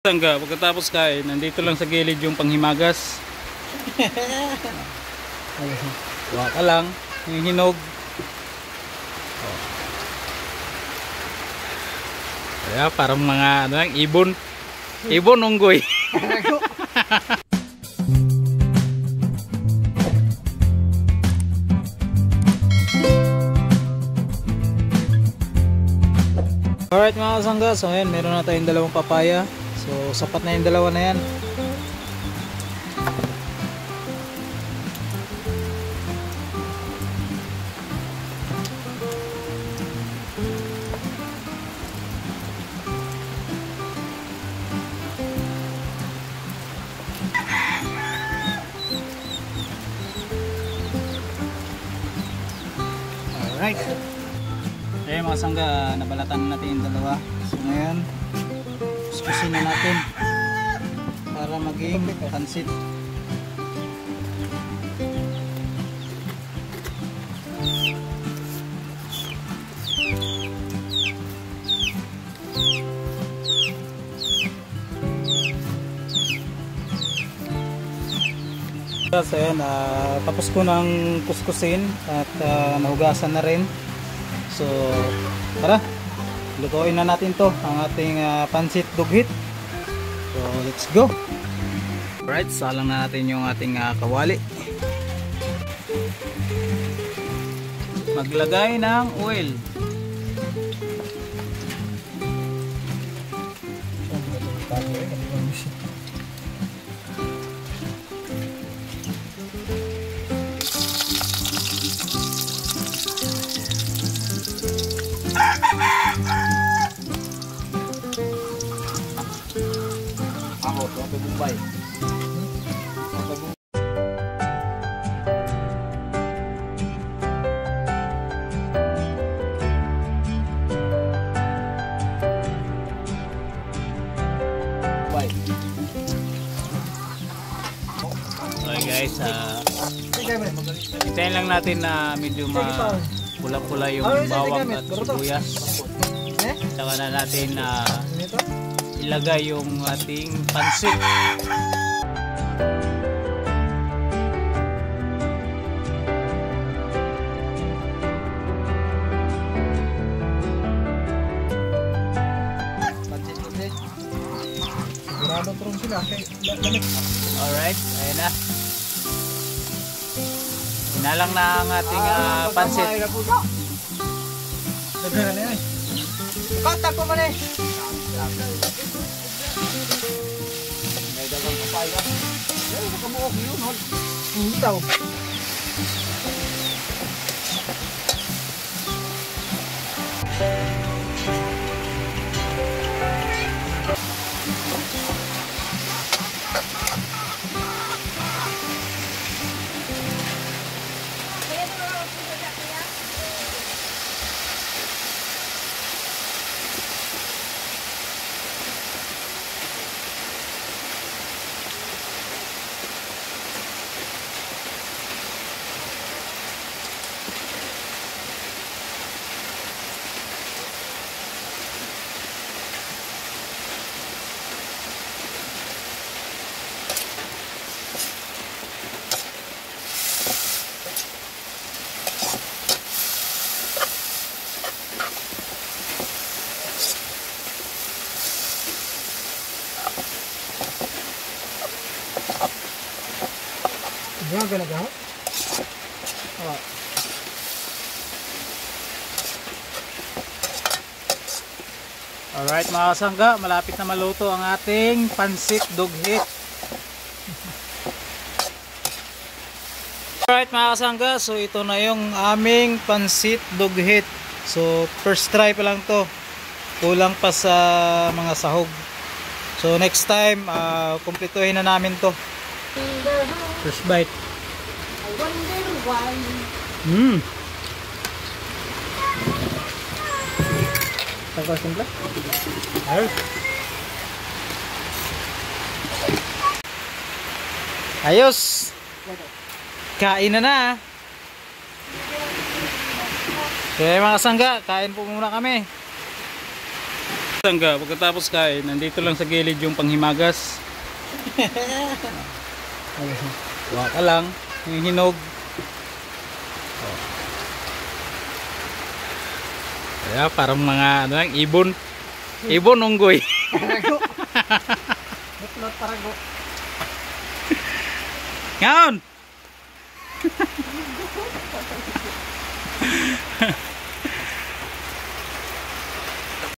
Sangga, pagkatapos kain, nandito lang sa gilid yung panghimagas. Huwa ka lang, yung hinog. Kaya parang mga ano lang, ibon unggoy. Alright mga kasangga, so ayan, meron na tayong dalawang papaya. So sapat na yung dalawa na yan. Alright. Ayan mga sangga, nabalatan natin yung dalawa. So ngayon, kuskusin na natin para maging pansit. So ayan, tapos ko ng kuskusin at nahugasan na rin. So tara, lutuin na natin to, ang ating pansit dughit. So let's go. Alright, salang na natin yung ating kawali. Maglagay ng oil. Ako, ito Bombay. Okay guys, hintayin lang natin na medyo pula-pula yung bawang at sibuyas. Saka na natin ilagay yung ating pansit. Sigurado turun sila kay lamig. Alright, ayan na. Inalang na ang ating pansit. Daghan na yan. Kontak ko man eh. May dagang papaya. Ay, makamuok yun. Hitaw. Yan ganaga. Alright mga kasangga, malapit na maluto ang ating pansit dughit. Alright mga kasangga, so ito na yung aming pansit dughit. So first try pa lang to, kulang pa sa mga sahog. So next time, kumpletuhin na namin to. First bite. I wonder why. Simple. Ayos. Kain na. Okay mga kasangga, kain po muna kami. Tangga, pagkatapos kain, nandito lang sa gilid yung panghimagas. Huwag ka lang, yung hinog. Kaya parang mga ano lang, ibon. Ibon unggoy. Parago. Butlot parago. Ngaon!